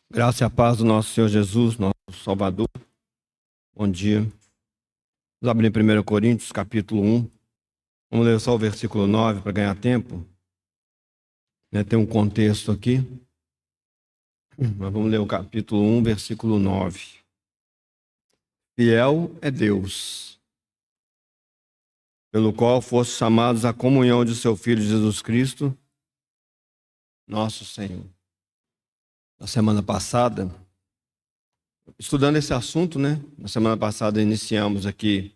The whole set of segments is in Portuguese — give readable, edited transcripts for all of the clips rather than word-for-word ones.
Graça e a paz do nosso Senhor Jesus, nosso Salvador. Bom dia. Vamos abrir em 1 Coríntios, capítulo 1. Vamos ler só o versículo 9 para ganhar tempo. Tem um contexto aqui. Mas vamos ler o capítulo 1, versículo 9. Fiel é Deus, pelo qual fostes chamados à comunhão de seu Filho Jesus Cristo, nosso Senhor. Na semana passada, estudando esse assunto, na semana passada iniciamos aqui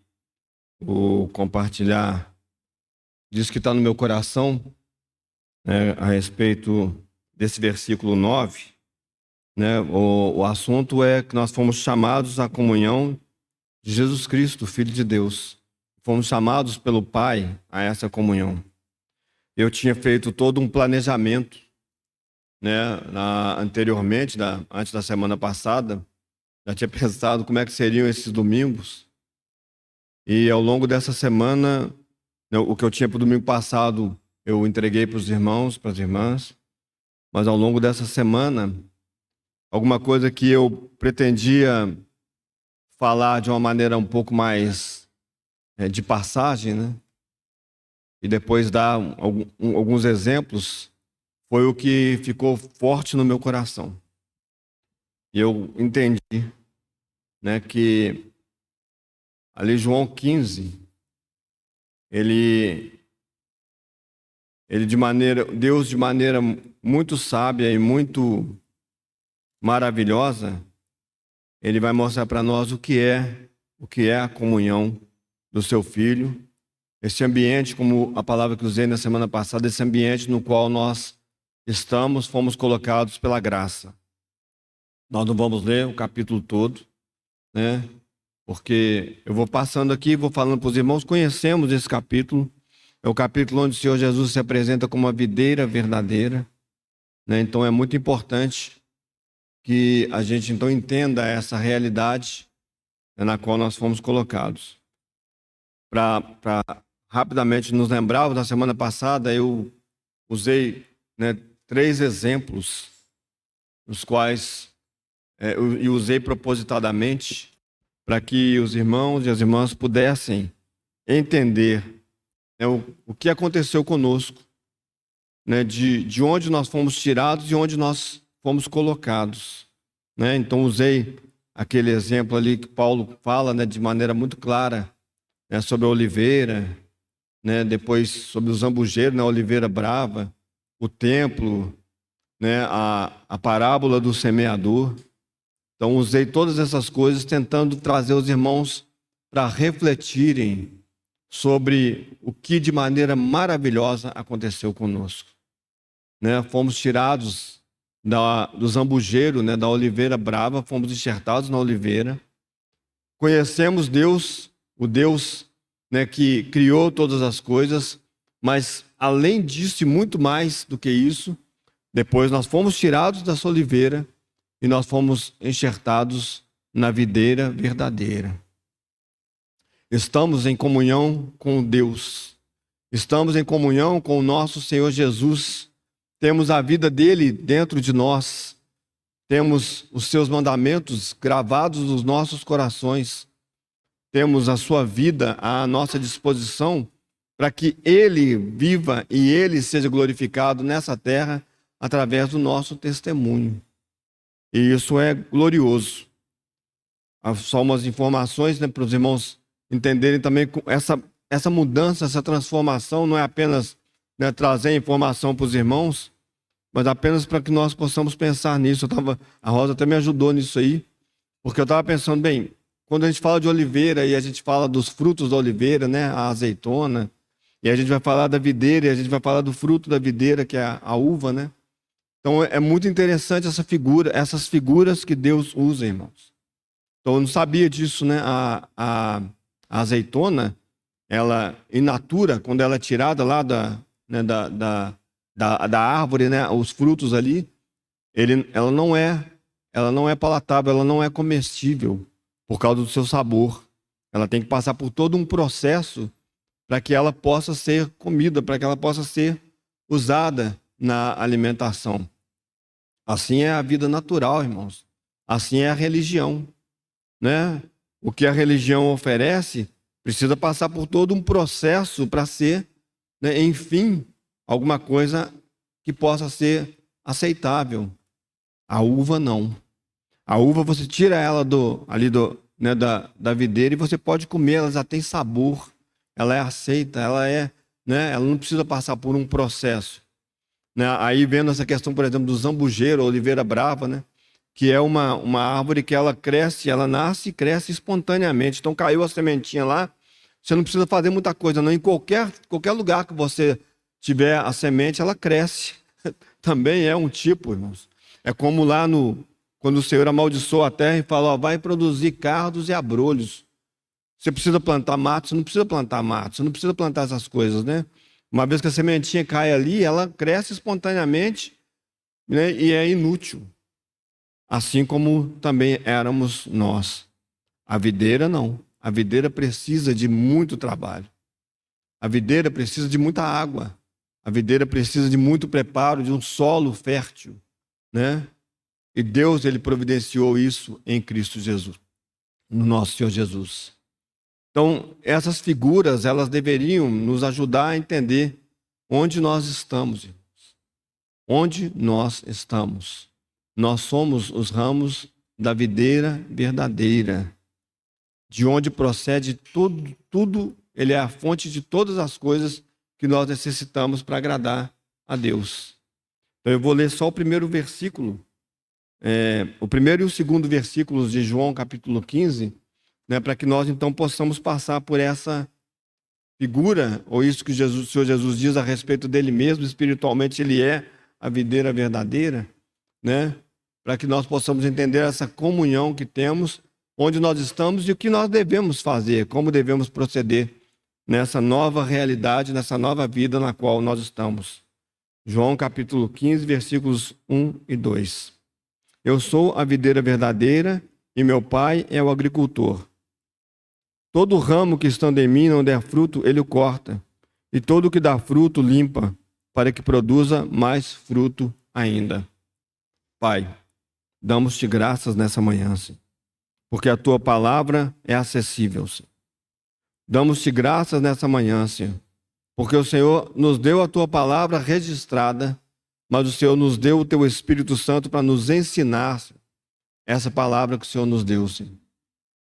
o compartilhar disso que está no meu coração, a respeito desse versículo 9. O assunto é que nós fomos chamados à comunhão de Jesus Cristo, Filho de Deus. Fomos chamados pelo Pai a essa comunhão. Eu tinha feito todo um planejamento, anteriormente, antes da semana passada, já tinha pensado como é que seriam esses domingos. E ao longo dessa semana, o que eu tinha para o domingo passado, eu entreguei para os irmãos, para as irmãs. Mas ao longo dessa semana, alguma coisa que eu pretendia falar de uma maneira um pouco mais de passagem, e depois dar alguns exemplos, foi o que ficou forte no meu coração. E eu entendi, que ali João 15, Deus de maneira muito sábia e muito maravilhosa, ele vai mostrar para nós o que é a comunhão do seu Filho, esse ambiente, como a palavra que usei na semana passada, esse ambiente no qual nós fomos colocados pela graça. Nós não vamos ler o capítulo todo, porque eu vou passando aqui, vou falando para os irmãos, conhecemos esse capítulo. É o capítulo onde o Senhor Jesus se apresenta como uma videira verdadeira, Então é muito importante que a gente então entenda essa realidade na qual nós fomos colocados. Para rapidamente nos lembrarmos, na semana passada eu usei 3 exemplos, os quais eu usei propositadamente para que os irmãos e as irmãs pudessem entender o que aconteceu conosco, de onde nós fomos tirados e onde nós fomos colocados. Então usei aquele exemplo ali que Paulo fala de maneira muito clara, sobre a oliveira, depois sobre o zambujeiro, a oliveira brava, o templo, a parábola do semeador. Então usei todas essas coisas tentando trazer os irmãos para refletirem sobre o que de maneira maravilhosa aconteceu conosco. Fomos tirados do zambujeiro, da oliveira brava, fomos enxertados na oliveira. Conhecemos Deus, o Deus que criou todas as coisas, mas além disso e muito mais do que isso, depois nós fomos tirados dessa oliveira e nós fomos enxertados na videira verdadeira. Estamos em comunhão com Deus, estamos em comunhão com o nosso Senhor Jesus, temos a vida dele dentro de nós, temos os seus mandamentos gravados nos nossos corações, temos a sua vida à nossa disposição para que ele viva e ele seja glorificado nessa terra através do nosso testemunho. E isso é glorioso. Só umas informações para os irmãos entenderem também essa mudança, essa transformação não é apenas trazer informação para os irmãos, mas apenas para que nós possamos pensar nisso. A Rosa até me ajudou nisso aí, porque eu estava pensando, quando a gente fala de oliveira e a gente fala dos frutos da oliveira, a azeitona, e a gente vai falar da videira e a gente vai falar do fruto da videira, que é a uva, Então é muito interessante essas figuras que Deus usa, irmãos. Então eu não sabia disso, A azeitona, ela in natura, quando ela é tirada lá da árvore, os frutos ali, ela não é palatável, ela não é comestível por causa do seu sabor. Ela tem que passar por todo um processo para que ela possa ser comida, para que ela possa ser usada na alimentação. Assim é a vida natural, irmãos. Assim é a religião, né? O que a religião oferece precisa passar por todo um processo para ser, né, enfim, alguma coisa que possa ser aceitável. A uva não. A uva você tira ela né, da videira e você pode comer, ela já tem sabor, ela é aceita, né, ela não precisa passar por um processo. Né? Aí vendo essa questão, por exemplo, do zambujeiro, oliveira brava, né? Que é uma árvore que ela cresce, ela nasce e cresce espontaneamente. Então caiu a sementinha lá, você não precisa fazer muita coisa, não. Em qualquer lugar que você tiver a semente, ela cresce. Também é um tipo, irmãos. É como lá quando o Senhor amaldiçoou a terra e falou, ó, vai produzir cardos e abrolhos. Você precisa plantar mato, você não precisa plantar mato, você não precisa plantar essas coisas, né? Uma vez que a sementinha cai ali, ela cresce espontaneamente, né, e é inútil. Assim como também éramos nós. A videira não. A videira precisa de muito trabalho. A videira precisa de muita água. A videira precisa de muito preparo, de um solo fértil, né? E Deus, ele providenciou isso em Cristo Jesus, no nosso Senhor Jesus. Então, essas figuras, elas deveriam nos ajudar a entender onde nós estamos, irmãos. Onde nós estamos. Nós somos os ramos da videira verdadeira, de onde procede tudo, ele é a fonte de todas as coisas que nós necessitamos para agradar a Deus. Então eu vou ler só o primeiro versículo, o primeiro e o segundo versículos de João capítulo 15, né, para que nós então possamos passar por essa figura, ou isso que o Senhor Jesus diz a respeito dele mesmo, espiritualmente ele é a videira verdadeira, né? Para que nós possamos entender essa comunhão que temos, onde nós estamos e o que nós devemos fazer, como devemos proceder nessa nova realidade, nessa nova vida na qual nós estamos. João capítulo 15, versículos 1 e 2. Eu sou a videira verdadeira e meu pai é o agricultor. Todo ramo que estando em mim não der fruto, ele o corta, e todo o que dá fruto limpa, para que produza mais fruto ainda. Pai, damos-te graças nessa manhã, Senhor, porque a tua palavra é acessível, Senhor. Damos-te graças nessa manhã, Senhor, porque o Senhor nos deu a tua palavra registrada, mas o Senhor nos deu o teu Espírito Santo para nos ensinar, Senhor, essa palavra que o Senhor nos deu, Senhor.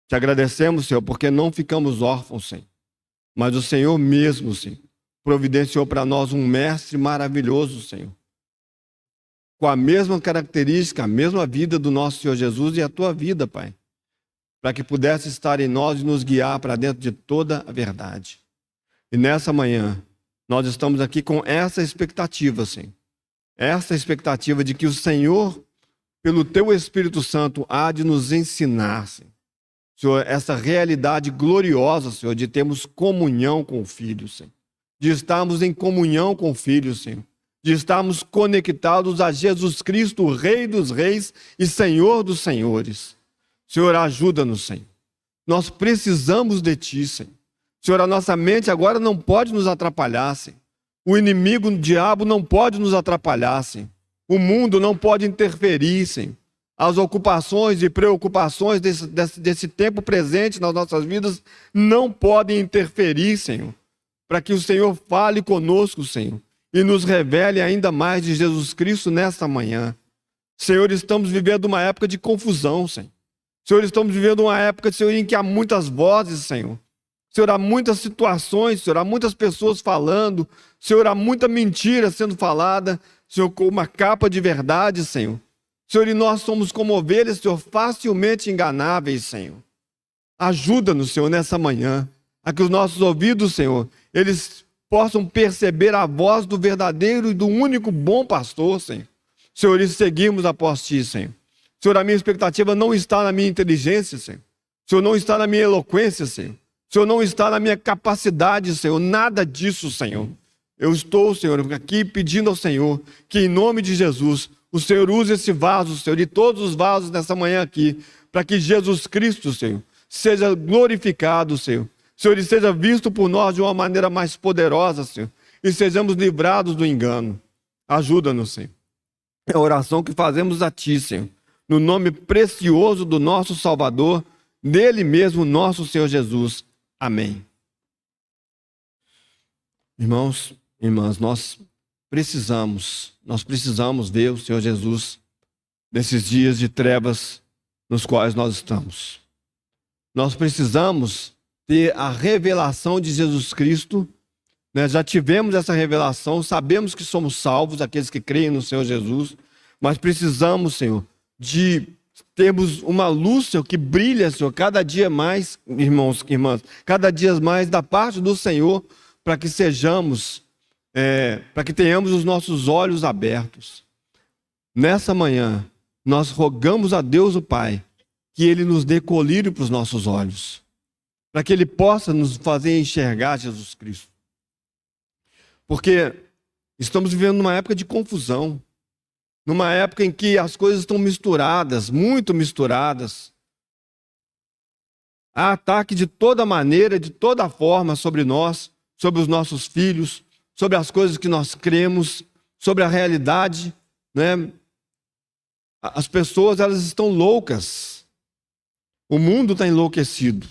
Te agradecemos, Senhor, porque não ficamos órfãos, Senhor, mas o Senhor mesmo, Senhor, providenciou para nós um mestre maravilhoso, Senhor, com a mesma característica, a mesma vida do nosso Senhor Jesus e a tua vida, Pai, para que pudesse estar em nós e nos guiar para dentro de toda a verdade. E nessa manhã, nós estamos aqui com essa expectativa, Senhor, essa expectativa de que o Senhor, pelo teu Espírito Santo, há de nos ensinar, Senhor, essa realidade gloriosa, Senhor, de termos comunhão com o Filho, Senhor, de estarmos em comunhão com o Filho, Senhor, de estarmos conectados a Jesus Cristo, o Rei dos Reis e Senhor dos Senhores. Senhor, ajuda-nos, Senhor. Nós precisamos de Ti, Senhor. Senhor, a nossa mente agora não pode nos atrapalhar, Senhor. O inimigo, o diabo, não pode nos atrapalhar, Senhor. O mundo não pode interferir, Senhor. As ocupações e preocupações desse tempo presente nas nossas vidas não podem interferir, Senhor, para que o Senhor fale conosco, Senhor, e nos revele ainda mais de Jesus Cristo nesta manhã. Senhor, estamos vivendo uma época de confusão, Senhor. Senhor, estamos vivendo uma época, Senhor, em que há muitas vozes, Senhor. Senhor, há muitas situações, Senhor, há muitas pessoas falando, Senhor, há muita mentira sendo falada, Senhor, com uma capa de verdade, Senhor. Senhor, e nós somos como ovelhas, Senhor, facilmente enganáveis, Senhor. Ajuda-nos, Senhor, nessa manhã, a que os nossos ouvidos, Senhor, eles possam perceber a voz do verdadeiro e do único bom pastor, Senhor. Senhor, e seguimos após Ti, Senhor. Senhor, a minha expectativa não está na minha inteligência, Senhor. Senhor, não está na minha eloquência, Senhor. Senhor, não está na minha capacidade, Senhor. Nada disso, Senhor. Eu estou, Senhor, aqui pedindo ao Senhor que, em nome de Jesus, o Senhor use esse vaso, Senhor, e todos os vasos nessa manhã aqui, para que Jesus Cristo, Senhor, seja glorificado, Senhor. Senhor, e seja visto por nós de uma maneira mais poderosa, Senhor, e sejamos livrados do engano. Ajuda-nos, Senhor. É a oração que fazemos a Ti, Senhor, no nome precioso do nosso Salvador, dele mesmo, nosso Senhor Jesus. Amém. Irmãos, irmãs, nós precisamos ver o Senhor Jesus nesses dias de trevas nos quais nós estamos. Nós precisamos ter a revelação de Jesus Cristo, né? Já tivemos essa revelação, sabemos que somos salvos, aqueles que creem no Senhor Jesus, mas precisamos, Senhor, de termos uma luz, Senhor, que brilha, Senhor, cada dia mais, irmãos e irmãs, cada dia mais da parte do Senhor, para que para que tenhamos os nossos olhos abertos. Nessa manhã, nós rogamos a Deus o Pai que Ele nos dê colírio para os nossos olhos, para que Ele possa nos fazer enxergar Jesus Cristo. Porque estamos vivendo numa época de confusão, numa época em que as coisas estão misturadas, muito misturadas. Há ataque de toda maneira, de toda forma sobre nós, sobre os nossos filhos, sobre as coisas que nós cremos, sobre a realidade, né? As pessoas, elas estão loucas. O mundo está enlouquecido,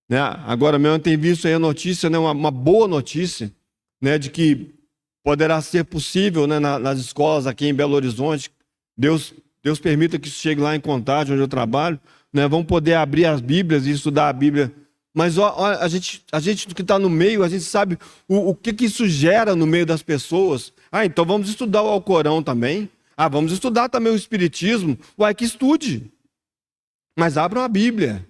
né? Agora mesmo eu tenho visto aí a notícia, né? Uma boa notícia, né? De que poderá ser possível, né? Nas escolas aqui em Belo Horizonte, Deus permita que isso chegue lá em Contagem, onde eu trabalho, né? Vão poder abrir as Bíblias e estudar a Bíblia. Mas a gente que está no meio, a gente sabe o que isso gera no meio das pessoas. Então vamos estudar o Alcorão também. Vamos estudar também o Espiritismo. Que estude. Mas abram a Bíblia.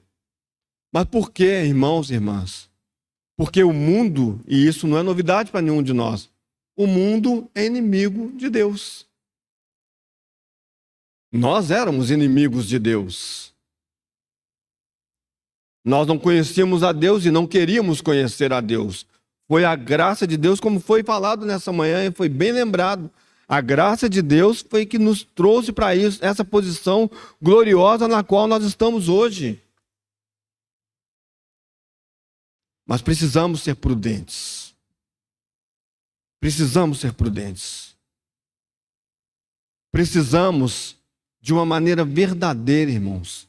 Mas por quê, irmãos e irmãs? Porque o mundo, e isso não é novidade para nenhum de nós, o mundo é inimigo de Deus. Nós éramos inimigos de Deus. Nós não conhecíamos a Deus e não queríamos conhecer a Deus. Foi a graça de Deus, como foi falado nessa manhã, e foi bem lembrado. A graça de Deus foi que nos trouxe para isso, essa posição gloriosa na qual nós estamos hoje. Mas precisamos ser prudentes. Precisamos ser prudentes. Precisamos, de uma maneira verdadeira, irmãos,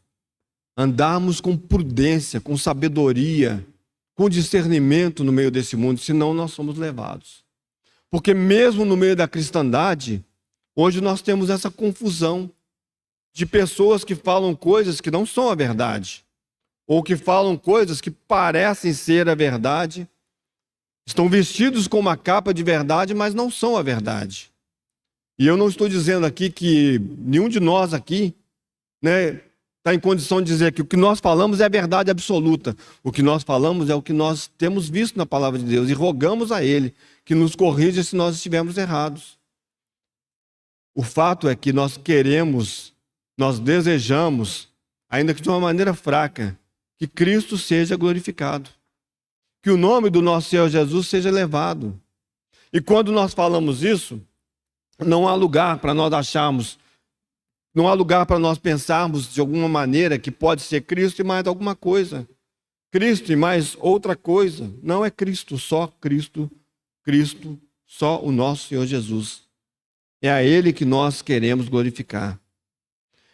andarmos com prudência, com sabedoria, com discernimento no meio desse mundo, senão nós somos levados. Porque mesmo no meio da cristandade, hoje nós temos essa confusão de pessoas que falam coisas que não são a verdade, ou que falam coisas que parecem ser a verdade, estão vestidos com uma capa de verdade, mas não são a verdade. E eu não estou dizendo aqui que nenhum de nós aqui, né, está em condição de dizer que o que nós falamos é a verdade absoluta. O que nós falamos é o que nós temos visto na palavra de Deus e rogamos a Ele que nos corrija se nós estivermos errados. O fato é que nós queremos, nós desejamos, ainda que de uma maneira fraca, que Cristo seja glorificado. Que o nome do nosso Senhor Jesus seja elevado. E quando nós falamos isso, não há lugar para nós acharmos, não há lugar para nós pensarmos de alguma maneira que pode ser Cristo e mais alguma coisa. Cristo e mais outra coisa. Não é Cristo, só Cristo, Cristo, só o nosso Senhor Jesus. É a Ele que nós queremos glorificar.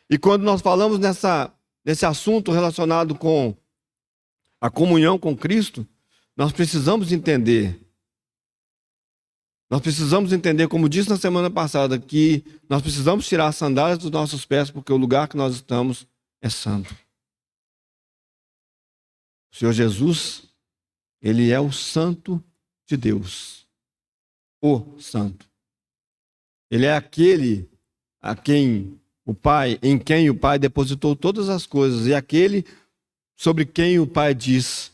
E quando nós falamos nesse assunto relacionado com a comunhão com Cristo, nós precisamos entender. Nós precisamos entender, como disse na semana passada, que nós precisamos tirar as sandálias dos nossos pés, porque o lugar que nós estamos é santo. O Senhor Jesus, Ele é o Santo de Deus. O Santo. Ele é aquele em quem o Pai depositou todas as coisas, e aquele sobre quem o Pai diz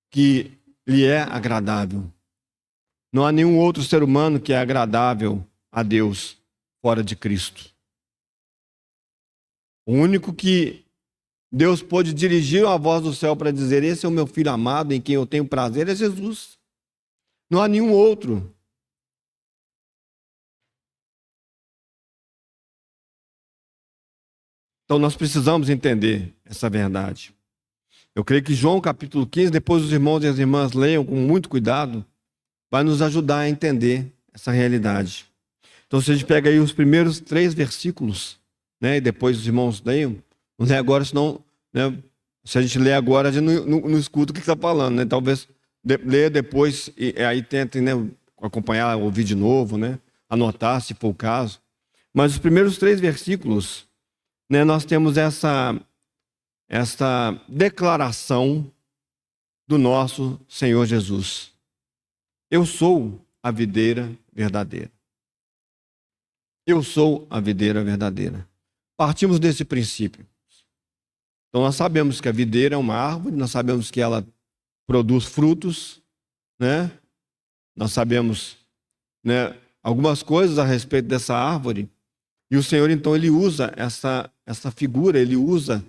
que lhe é agradável. Não há nenhum outro ser humano que é agradável a Deus fora de Cristo. O único que Deus pôde dirigir a voz do céu para dizer: esse é o meu filho amado em quem eu tenho prazer, é Jesus. Não há nenhum outro. Então nós precisamos entender essa verdade. Eu creio que João capítulo 15, depois os irmãos e as irmãs leiam com muito cuidado, vai nos ajudar a entender essa realidade. Então, se a gente pega aí os primeiros 3 versículos, né, e depois os irmãos leiam, não lê agora, senão, né, se a gente lê agora, a gente não escuta o que está falando, né? Talvez leia depois e aí tentem, né, acompanhar, ouvir de novo, né, anotar, se for o caso. Mas os primeiros 3 versículos, né, nós temos essa declaração do nosso Senhor Jesus. Eu sou a videira verdadeira. Eu sou a videira verdadeira. Partimos desse princípio. Então nós sabemos que a videira é uma árvore, nós sabemos que ela produz frutos, né? Nós sabemos, né, algumas coisas a respeito dessa árvore. E o Senhor, então, ele usa essa figura, ele usa,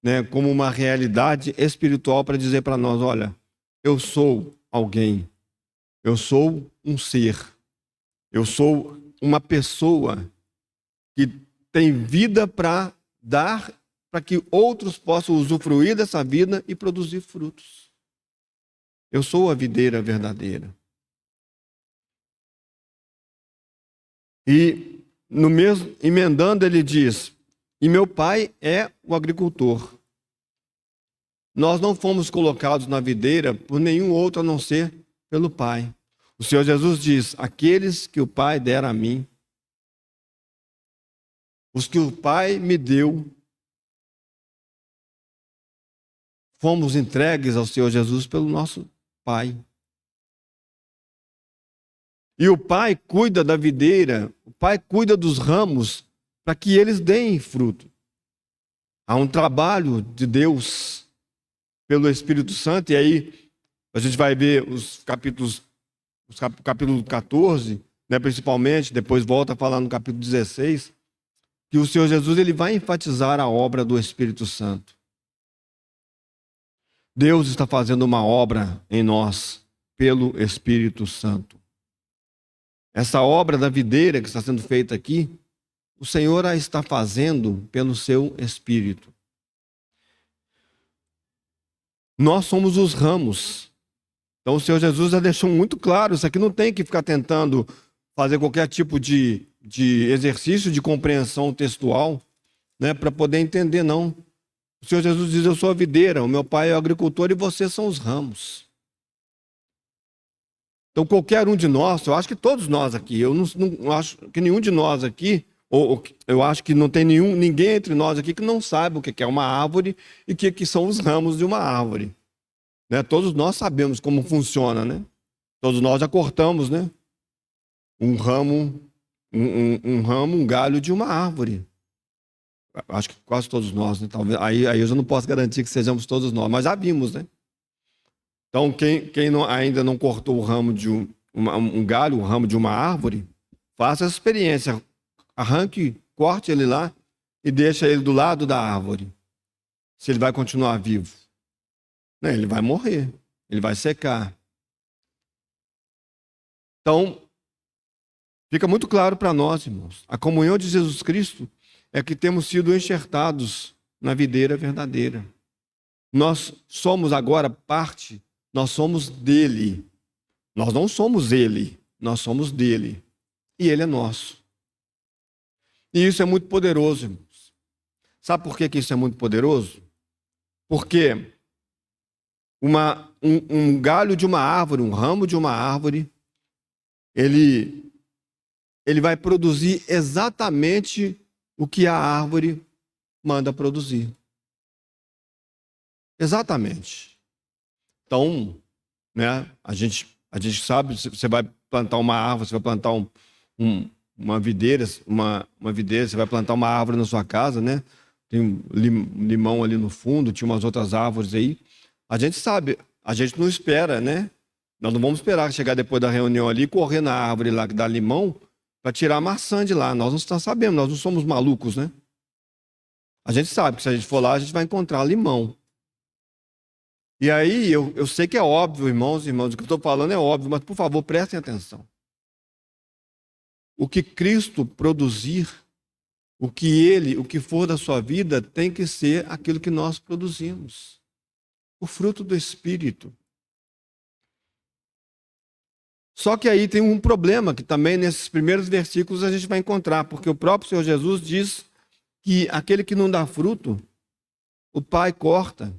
né, como uma realidade espiritual para dizer para nós, olha, eu sou alguém, eu sou um ser, eu sou uma pessoa que tem vida para dar, para que outros possam usufruir dessa vida e produzir frutos. Eu sou a videira verdadeira. E no mesmo, emendando, ele diz, e meu pai é o agricultor. Nós não fomos colocados na videira por nenhum outro a não ser pelo Pai. O Senhor Jesus diz, aqueles que o Pai der a mim, os que o Pai me deu, fomos entregues ao Senhor Jesus pelo nosso Pai. E o Pai cuida da videira, o Pai cuida dos ramos para que eles deem fruto. Há um trabalho de Deus pelo Espírito Santo, e aí a gente vai ver os capítulos, capítulo 14, né, principalmente, depois volta a falar no capítulo 16, que o Senhor Jesus ele vai enfatizar a obra do Espírito Santo. Deus está fazendo uma obra em nós pelo Espírito Santo. Essa obra da videira que está sendo feita aqui, o Senhor a está fazendo pelo seu Espírito. Nós somos os ramos. Então o Senhor Jesus já deixou muito claro, isso aqui não tem que ficar tentando fazer qualquer tipo de exercício de compreensão textual, né, para poder entender, não. O Senhor Jesus diz, eu sou a videira, o meu pai é o agricultor e vocês são os ramos. Então qualquer um de nós, eu acho que todos nós aqui, eu não acho que nenhum de nós aqui, ou eu acho que não tem ninguém entre nós aqui que não saiba o que é uma árvore e o que são os ramos de uma árvore. Né? Todos nós sabemos como funciona, né? Todos nós já cortamos, né? Um ramo, um galho de uma árvore. Acho que quase todos nós, né? Talvez, aí eu já não posso garantir que sejamos todos nós, mas já vimos, né? Então, quem ainda não cortou o ramo de um galho, o ramo de uma árvore, faça essa experiência. Arranque, corte ele lá e deixa ele do lado da árvore. Se ele vai continuar vivo. Né? Ele vai morrer, ele vai secar. Então, fica muito claro para nós, irmãos. A comunhão de Jesus Cristo é que temos sido enxertados na videira verdadeira. Nós somos agora parte, nós somos dele. Nós não somos ele, nós somos dele. E ele é nosso. E isso é muito poderoso, irmãos. Sabe por que isso é muito poderoso? Porque um galho de uma árvore, um ramo de uma árvore, ele vai produzir exatamente o que a árvore manda produzir. Exatamente. Então, né, a gente sabe, você vai plantar uma árvore, você vai plantar uma videira, você vai plantar uma árvore na sua casa, né? Tem um limão ali no fundo, tinha umas outras árvores aí. A gente sabe, a gente não espera, né? Nós não vamos esperar chegar depois da reunião ali e correr na árvore lá que dá limão para tirar a maçã de lá. Nós não sabemos, nós não somos malucos, né? A gente sabe que se a gente for lá, a gente vai encontrar limão. E aí, eu sei que é óbvio, irmãos, o que eu estou falando é óbvio, mas por favor, prestem atenção. O que Cristo produzir, o que for da sua vida, tem que ser aquilo que nós produzimos. O fruto do Espírito. Só que aí tem um problema que também nesses primeiros versículos a gente vai encontrar, porque o próprio Senhor Jesus diz que aquele que não dá fruto, o Pai corta.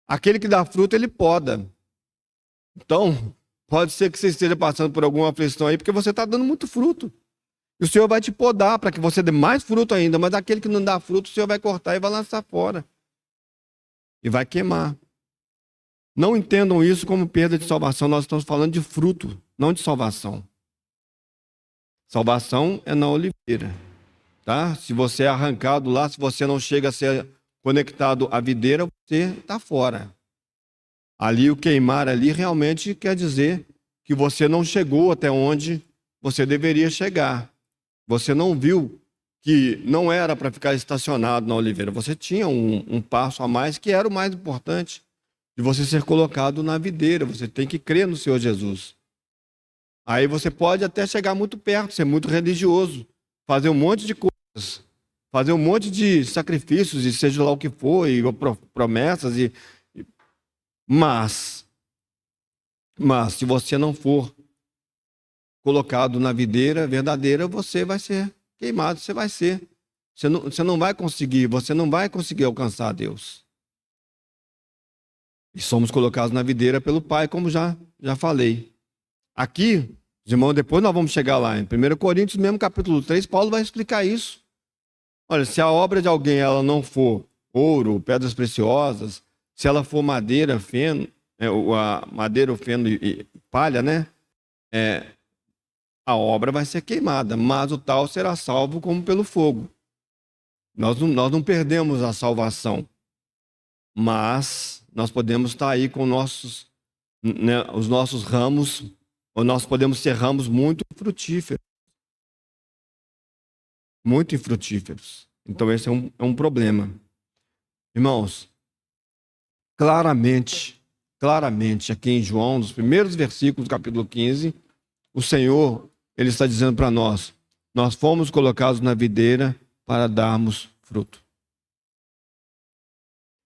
Aquele que dá fruto, ele poda. Então, pode ser que você esteja passando por alguma aflição aí, porque você está dando muito fruto. E o Senhor vai te podar para que você dê mais fruto ainda, mas aquele que não dá fruto, o Senhor vai cortar e vai lançar fora. E vai queimar. Não entendam isso como perda de salvação. Nós estamos falando de fruto, não de salvação. Salvação é na oliveira. Tá? Se você é arrancado lá, se você não chega a ser conectado à videira, você está fora. Ali, o queimar ali realmente quer dizer que você não chegou até onde você deveria chegar. Você não viu que não era para ficar estacionado na oliveira. Você tinha um passo a mais que era o mais importante, de você ser colocado na videira. Você tem que crer no Senhor Jesus. Aí você pode até chegar muito perto, ser muito religioso, fazer um monte de coisas, fazer um monte de sacrifícios, e seja lá o que for, e promessas, mas se você não for colocado na videira verdadeira, você vai ser queimado, você vai ser. Você não vai conseguir alcançar Deus. E somos colocados na videira pelo Pai, como já falei. Aqui, os irmãos, depois nós vamos chegar lá, em 1 Coríntios, mesmo capítulo 3, Paulo vai explicar isso. Olha, se a obra de alguém ela não for ouro, pedras preciosas, se ela for madeira, feno, a madeira, o feno e palha, né? A obra vai ser queimada, mas o tal será salvo como pelo fogo. Nós não perdemos a salvação, mas nós podemos estar aí com os nossos ramos, ou nós podemos ser ramos muito frutíferos. Muito infrutíferos. Então esse é um problema. Irmãos, claramente, aqui em João, nos primeiros versículos do capítulo 15, o Senhor, ele está dizendo para nós fomos colocados na videira para darmos fruto.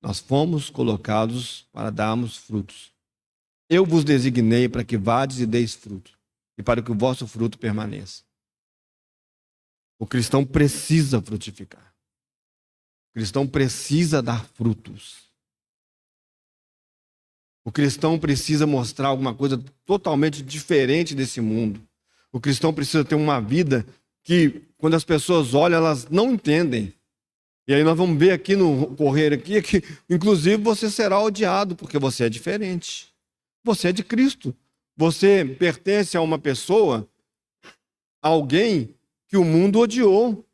Nós fomos colocados para darmos frutos. Eu vos designei para que vades e deis fruto, e para que o vosso fruto permaneça. O cristão precisa frutificar. O cristão precisa dar frutos. O cristão precisa mostrar alguma coisa totalmente diferente desse mundo. O cristão precisa ter uma vida que, quando as pessoas olham, elas não entendem. E aí nós vamos ver aqui no correr aqui, que inclusive você será odiado, porque você é diferente. Você é de Cristo. Você pertence a uma pessoa, a alguém que o mundo odiou.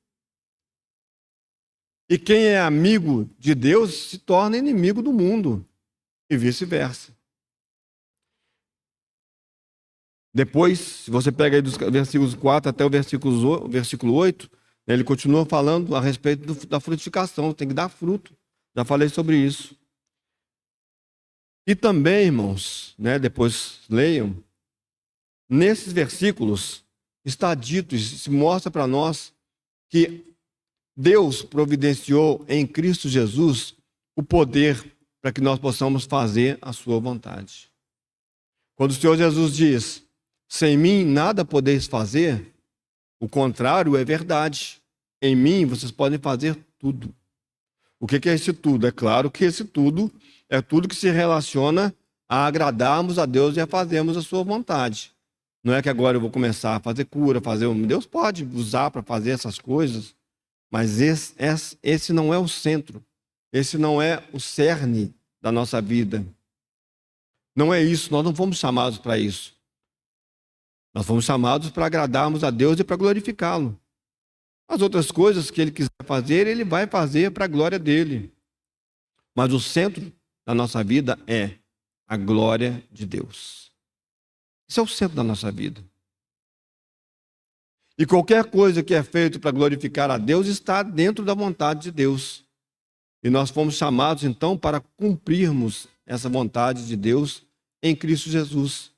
E quem é amigo de Deus se torna inimigo do mundo. E vice-versa. Depois, se você pega aí dos versículos 4 até o versículo 8, ele continua falando a respeito da frutificação. Tem que dar fruto. Já falei sobre isso. E também, irmãos, depois leiam, nesses versículos está dito, e se mostra para nós que Deus providenciou em Cristo Jesus o poder para que nós possamos fazer a sua vontade. Quando o Senhor Jesus diz, sem mim nada podeis fazer, o contrário é verdade. Em mim vocês podem fazer tudo. O que é esse tudo? É claro que esse tudo é tudo que se relaciona a agradarmos a Deus e a fazermos a sua vontade. Não é que agora eu vou começar a fazer cura, Deus pode usar para fazer essas coisas, mas esse não é o centro. Esse não é o cerne da nossa vida. Não é isso, nós não fomos chamados para isso. Nós fomos chamados para agradarmos a Deus e para glorificá-lo. As outras coisas que ele quiser fazer, ele vai fazer para a glória dele. Mas o centro da nossa vida é a glória de Deus. Esse é o centro da nossa vida. E qualquer coisa que é feito para glorificar a Deus está dentro da vontade de Deus. E nós fomos chamados, então, para cumprirmos essa vontade de Deus em Cristo Jesus.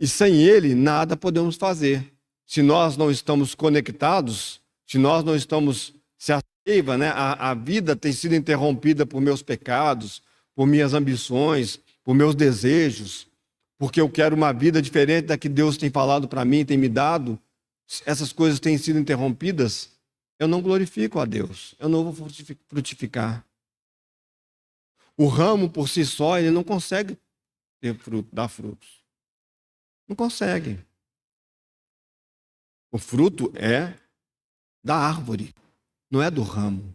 E sem Ele, nada podemos fazer. Se nós não estamos conectados, se nós não estamos... Se a seiva, a vida tem sido interrompida por meus pecados, por minhas ambições, por meus desejos, porque eu quero uma vida diferente da que Deus tem falado para mim, tem me dado, essas coisas têm sido interrompidas, eu não glorifico a Deus, eu não vou frutificar. O ramo por si só, ele não consegue ter fruto, dar frutos. Não consegue. O fruto é da árvore, não é do ramo.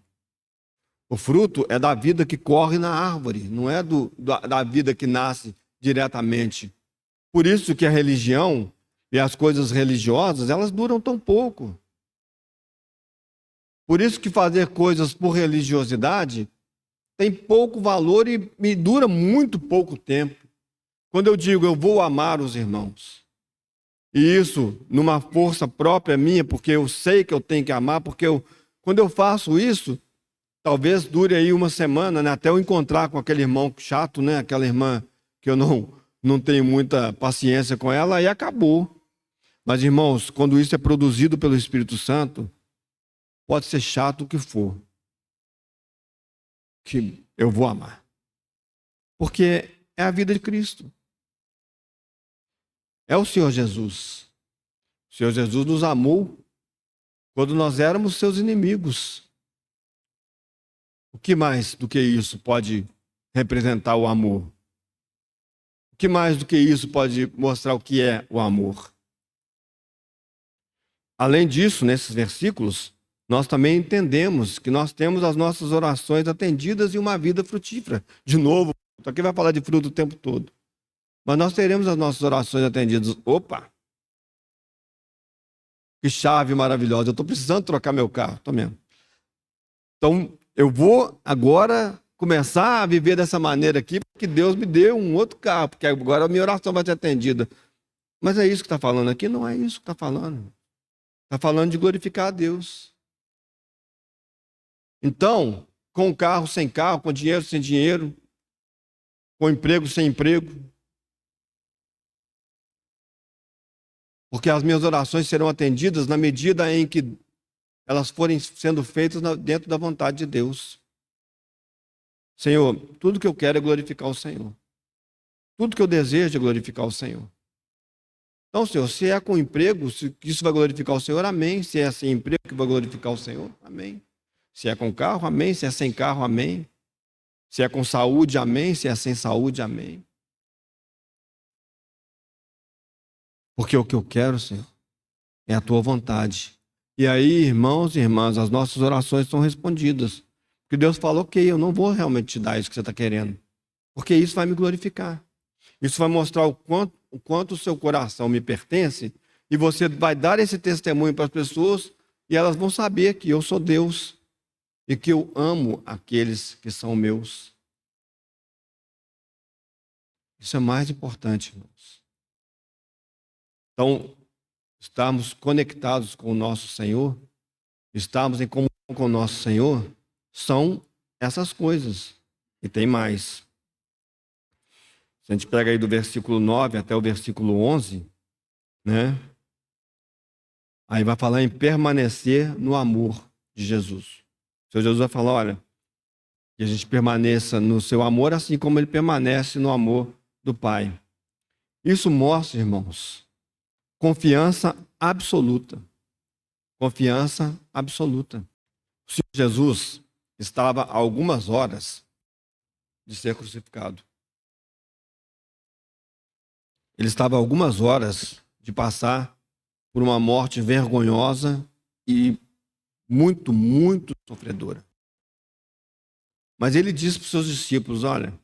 O fruto é da vida que corre na árvore, não é da vida que nasce diretamente. Por isso que a religião e as coisas religiosas, elas duram tão pouco. Por isso que fazer coisas por religiosidade tem pouco valor e me dura muito pouco tempo. Quando eu digo eu vou amar os irmãos, e isso numa força própria minha, porque eu sei que eu tenho que amar, porque quando eu faço isso, talvez dure aí uma semana, né, até eu encontrar com aquele irmão chato, né, aquela irmã que eu não tenho muita paciência com ela, e acabou. Mas, irmãos, quando isso é produzido pelo Espírito Santo, pode ser chato o que for, que eu vou amar. Porque é a vida de Cristo. É o Senhor Jesus. O Senhor Jesus nos amou quando nós éramos seus inimigos. O que mais do que isso pode representar o amor? O que mais do que isso pode mostrar o que é o amor? Além disso, nesses versículos, nós também entendemos que nós temos as nossas orações atendidas e uma vida frutífera. De novo, aqui vai falar de fruto o tempo todo. Mas nós teremos as nossas orações atendidas. Opa! Que chave maravilhosa. Eu estou precisando trocar meu carro. Estou mesmo. Então, eu vou agora começar a viver dessa maneira aqui, porque Deus me deu um outro carro, porque agora a minha oração vai ser atendida. Mas é isso que está falando aqui? Não é isso que está falando. Está falando de glorificar a Deus. Então, com carro, sem carro, com dinheiro, sem dinheiro, com emprego, sem emprego. Porque as minhas orações serão atendidas na medida em que elas forem sendo feitas dentro da vontade de Deus. Senhor, tudo que eu quero é glorificar o Senhor. Tudo que eu desejo é glorificar o Senhor. Então, Senhor, se é com emprego, se isso vai glorificar o Senhor, amém. Se é sem emprego que vai glorificar o Senhor, amém. Se é com carro, amém. Se é sem carro, amém. Se é com saúde, amém. Se é sem saúde, amém. Porque o que eu quero, Senhor, é a tua vontade. E aí, irmãos e irmãs, as nossas orações são respondidas. Porque Deus falou, ok, eu não vou realmente te dar isso que você está querendo. Porque isso vai me glorificar. Isso vai mostrar o quanto o seu coração me pertence. E você vai dar esse testemunho para as pessoas e elas vão saber que eu sou Deus e que eu amo aqueles que são meus. Isso é mais importante, irmãos. Então, estarmos conectados com o nosso Senhor, estarmos em comunhão com o nosso Senhor, são essas coisas. E tem mais. Se a gente pega aí do versículo 9 até o versículo 11, né? Aí vai falar em permanecer no amor de Jesus. O Senhor Jesus vai falar, olha, que a gente permaneça no seu amor, assim como ele permanece no amor do Pai. Isso mostra, irmãos, confiança absoluta. Confiança absoluta. O Senhor Jesus estava a algumas horas de ser crucificado. Ele estava a algumas horas de passar por uma morte vergonhosa e muito, muito sofredora. Mas ele disse para os seus discípulos, olha,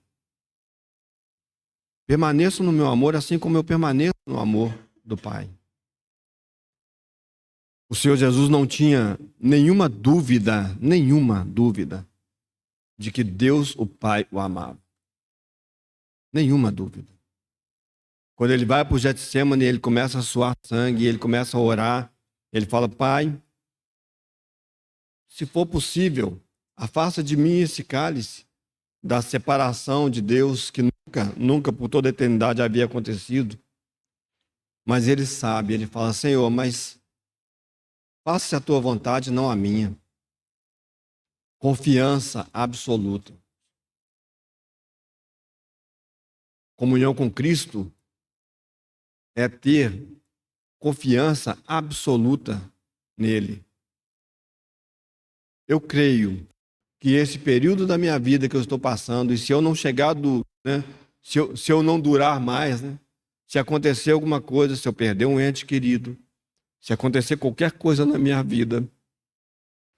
permaneçam no meu amor assim como eu permaneço no amor do Pai. O Senhor Jesus não tinha nenhuma dúvida de que Deus, o Pai, o amava. Nenhuma dúvida. Quando ele vai para o Getsemane, ele começa a suar sangue, ele começa a orar, ele fala, Pai, se for possível, afasta de mim esse cálice da separação de Deus que nunca por toda a eternidade havia acontecido. Mas ele sabe, ele fala, Senhor, mas faça-se a tua vontade, não a minha. Confiança absoluta. Comunhão com Cristo é ter confiança absoluta nele. Eu creio que esse período da minha vida que eu estou passando, e se eu não chegar se eu não durar mais, né? Se acontecer alguma coisa, se eu perder um ente querido, se acontecer qualquer coisa na minha vida,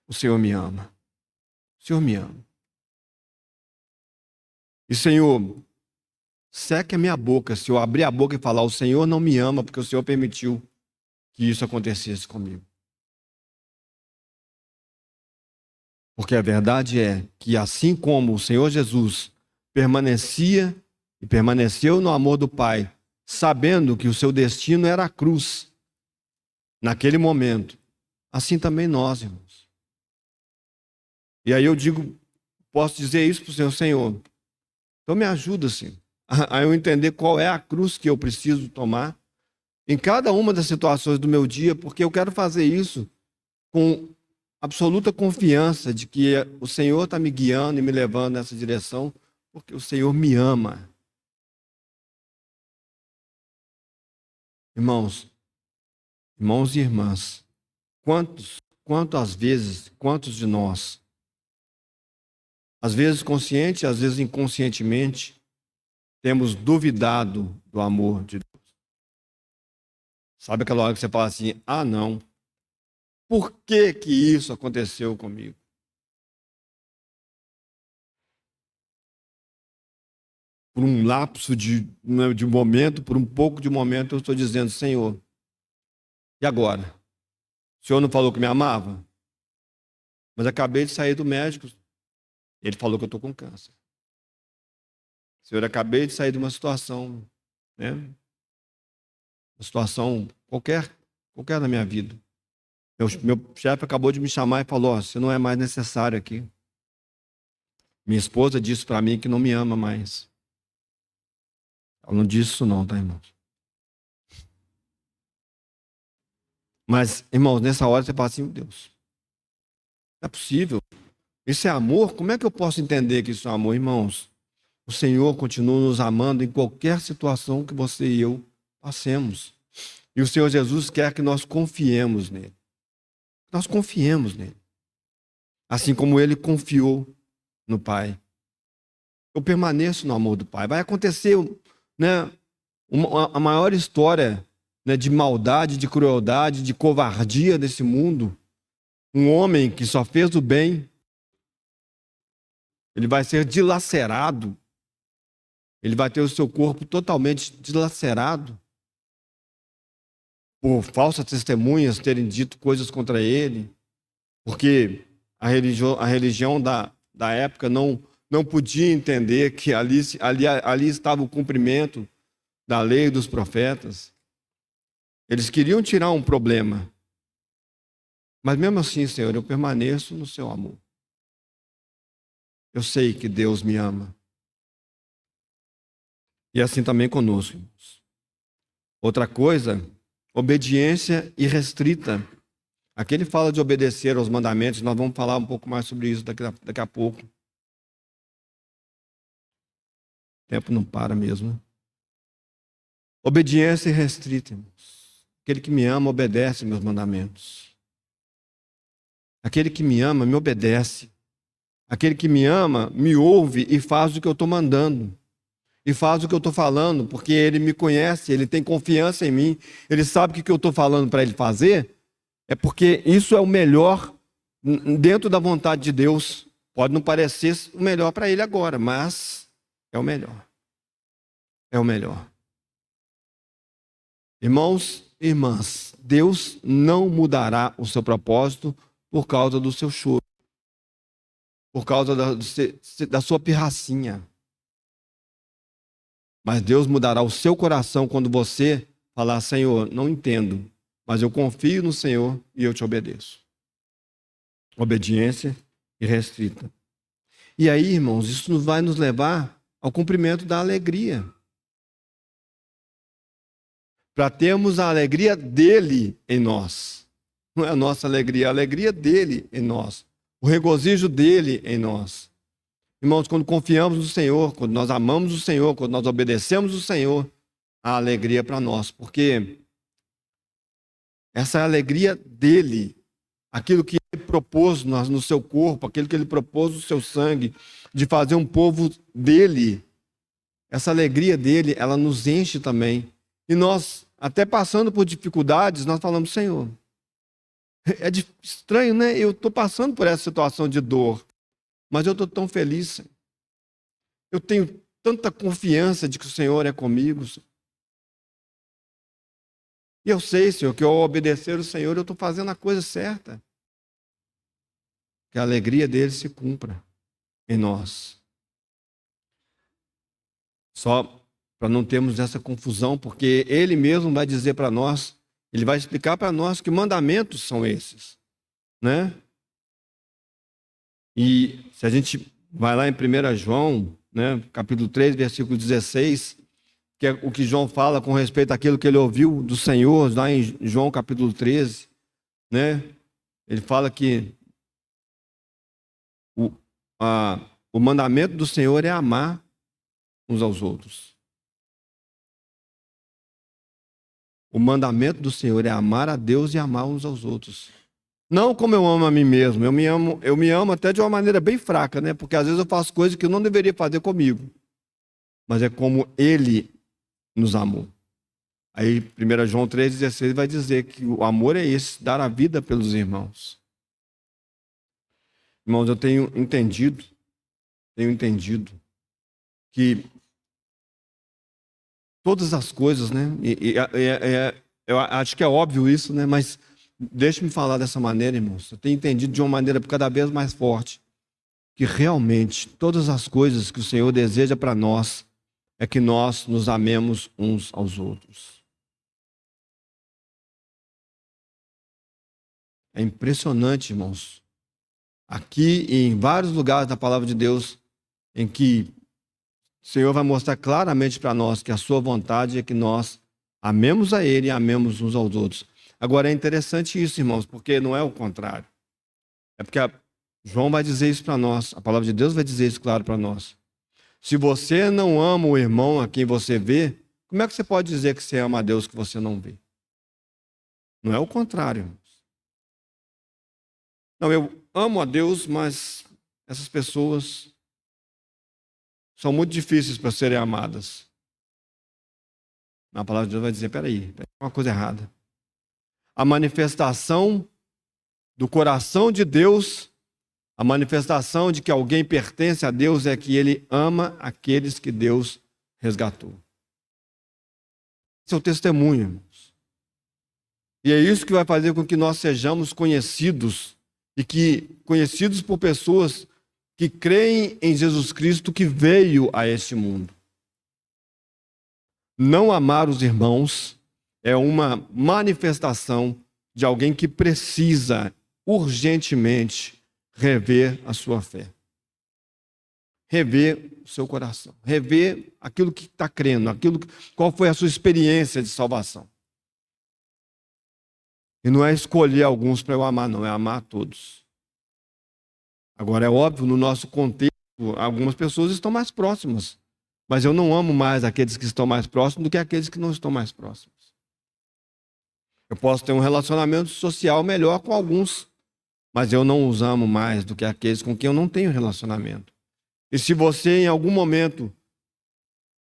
o Senhor me ama. O Senhor me ama. E, Senhor, seque a minha boca se eu abrir a boca e falar: o Senhor não me ama porque o Senhor permitiu que isso acontecesse comigo. Porque a verdade é que assim como o Senhor Jesus permanecia e permaneceu no amor do Pai, sabendo que o seu destino era a cruz, naquele momento, assim também nós, irmãos. E aí eu digo, posso dizer isso para o Senhor: Senhor, então me ajuda, Senhor, a eu entender qual é a cruz que eu preciso tomar em cada uma das situações do meu dia, porque eu quero fazer isso com absoluta confiança de que o Senhor está me guiando e me levando nessa direção, porque o Senhor me ama. Irmãos e irmãs, quantos de nós, às vezes consciente, às vezes inconscientemente, temos duvidado do amor de Deus? Sabe aquela hora que você fala assim: ah, não, por que que isso aconteceu comigo? Por um lapso de momento, por um pouco de momento, eu estou dizendo: Senhor, e agora? O Senhor não falou que me amava? Mas acabei de sair do médico, ele falou que eu estou com câncer. Senhor, acabei de sair de uma situação, né? Uma situação qualquer na minha vida. Meu chefe acabou de me chamar e falou: você não é mais necessário aqui. Minha esposa disse para mim que não me ama mais. Ela não disse isso não, tá, irmãos? Mas, irmãos, nessa hora você fala assim: meu Deus, não é possível. Isso é amor? Como é que eu posso entender que isso é amor, irmãos? O Senhor continua nos amando em qualquer situação que você e eu passemos. E o Senhor Jesus quer que nós confiemos nele. Nós confiemos nele. Assim como ele confiou no Pai. Eu permaneço no amor do Pai. Vai acontecer, né, a maior história, né, de maldade, de crueldade, de covardia desse mundo. Um homem que só fez o bem, ele vai ser dilacerado. Ele vai ter o seu corpo totalmente dilacerado por falsas testemunhas terem dito coisas contra ele, porque a religião da época não podia entender que ali estava o cumprimento da lei e dos profetas. Eles queriam tirar um problema. Mas mesmo assim, Senhor, eu permaneço no seu amor. Eu sei que Deus me ama. E assim também conosco, irmãos. Outra coisa, obediência irrestrita. Aqui ele fala de obedecer aos mandamentos, nós vamos falar um pouco mais sobre isso daqui a pouco. O tempo não para mesmo, né? Obediência irrestrita, irmãos. Aquele que me ama obedece meus mandamentos. Aquele que me ama me obedece. Aquele que me ama me ouve e faz o que eu estou mandando. E faz o que eu estou falando, porque ele me conhece, ele tem confiança em mim, ele sabe que o que eu estou falando para ele fazer é porque isso é o melhor dentro da vontade de Deus. Pode não parecer o melhor para ele agora, mas é o melhor. É o melhor. Irmãos e irmãs, Deus não mudará o seu propósito por causa do seu choro, por causa da sua pirracinha. Mas Deus mudará o seu coração quando você falar: Senhor, não entendo, mas eu confio no Senhor e eu te obedeço. Obediência irrestrita. E aí, irmãos, isso vai nos levar ao cumprimento da alegria. Para termos a alegria dele em nós. Não é a nossa alegria, é a alegria dele em nós. O regozijo dele em nós. Irmãos, quando confiamos no Senhor, quando nós amamos o Senhor, quando nós obedecemos o Senhor, a alegria para nós, porque essa é a alegria dele, aquilo que ele propôs no seu corpo, aquilo que ele propôs no seu sangue, de fazer um povo dele. Essa alegria dele, ela nos enche também. E nós, até passando por dificuldades, nós falamos, Senhor, é estranho, né? Eu estou passando por essa situação de dor, mas eu estou tão feliz, Senhor. Eu tenho tanta confiança de que o Senhor é comigo, Senhor. E eu sei, Senhor, que ao obedecer o Senhor, eu estou fazendo a coisa certa. Que a alegria dele se cumpra em nós. Só para não termos essa confusão, porque ele mesmo vai dizer para nós, ele vai explicar para nós que mandamentos são esses, né? E se a gente vai lá em 1 João, né, capítulo 3, versículo 16, que é o que João fala com respeito àquilo que ele ouviu do Senhor, lá em João capítulo 13, né? Ele fala que o mandamento do Senhor é amar uns aos outros. O mandamento do Senhor é amar a Deus e amar uns aos outros. Não como eu amo a mim mesmo. Eu me amo até de uma maneira bem fraca, né? Porque às vezes eu faço coisas que eu não deveria fazer comigo. Mas é como Ele nos amou. Aí 1 João 3,16 vai dizer que o amor é esse, dar a vida pelos irmãos. Irmãos, eu tenho entendido que todas as coisas, né? Eu acho que é óbvio isso, né? Mas deixe-me falar dessa maneira, irmãos. Eu tenho entendido de uma maneira cada vez mais forte que realmente todas as coisas que o Senhor deseja para nós é que nós nos amemos uns aos outros. É impressionante, irmãos. Aqui e em vários lugares da palavra de Deus, em que o Senhor vai mostrar claramente para nós que a sua vontade é que nós amemos a Ele e amemos uns aos outros. Agora é interessante isso, irmãos, porque não é o contrário. É porque João vai dizer isso para nós, a palavra de Deus vai dizer isso claro para nós. Se você não ama o irmão a quem você vê, como é que você pode dizer que você ama a Deus que você não vê? Não é o contrário, irmãos. Não, eu amo a Deus, mas essas pessoas são muito difíceis para serem amadas. A palavra de Deus vai dizer, peraí, tem uma coisa errada. A manifestação do coração de Deus, a manifestação de que alguém pertence a Deus é que ele ama aqueles que Deus resgatou. Esse é o testemunho, irmãos. E é isso que vai fazer com que nós sejamos conhecidos e que conhecidos por pessoas que creem em Jesus Cristo que veio a este mundo. Não amar os irmãos é uma manifestação de alguém que precisa urgentemente rever a sua fé. Rever o seu coração. Rever aquilo que está crendo, qual foi a sua experiência de salvação. E não é escolher alguns para eu amar, não, é amar a todos. Agora, é óbvio, no nosso contexto, algumas pessoas estão mais próximas. Mas eu não amo mais aqueles que estão mais próximos do que aqueles que não estão mais próximos. Eu posso ter um relacionamento social melhor com alguns, mas eu não os amo mais do que aqueles com quem eu não tenho relacionamento. E se você, em algum momento,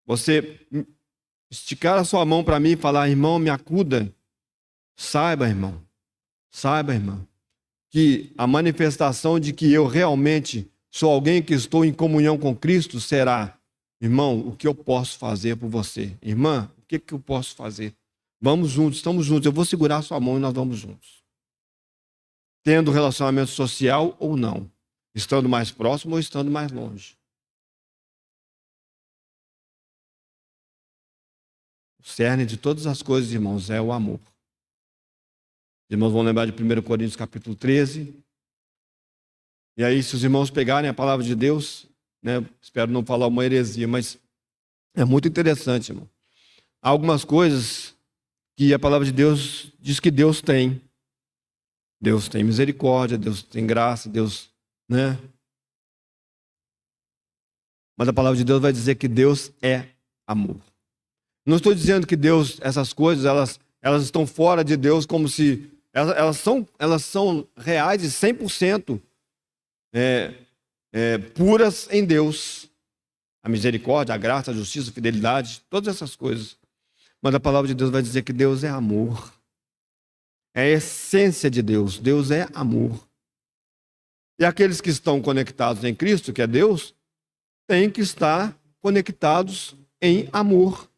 você esticar a sua mão para mim e falar, irmão, me acuda, saiba, irmão, que a manifestação de que eu realmente sou alguém que estou em comunhão com Cristo será, irmão, o que eu posso fazer por você? Irmã, o que eu posso fazer? Vamos juntos, estamos juntos, eu vou segurar a sua mão e nós vamos juntos. Tendo relacionamento social ou não, estando mais próximo ou estando mais longe. O cerne de todas as coisas, irmãos, é o amor. Os irmãos vão lembrar de 1 Coríntios capítulo 13. E aí, se os irmãos pegarem a palavra de Deus, né, espero não falar uma heresia, mas é muito interessante, irmão. Há algumas coisas que a palavra de Deus diz que Deus tem. Deus tem misericórdia, Deus tem graça, Deus, né? Mas a palavra de Deus vai dizer que Deus é amor. Não estou dizendo que Deus, essas coisas, elas estão fora de Deus, como se elas são reais e 100% puras em Deus. A misericórdia, a graça, a justiça, a fidelidade, todas essas coisas. Mas a palavra de Deus vai dizer que Deus é amor. É a essência de Deus. Deus é amor. E aqueles que estão conectados em Cristo, que é Deus, têm que estar conectados em amor.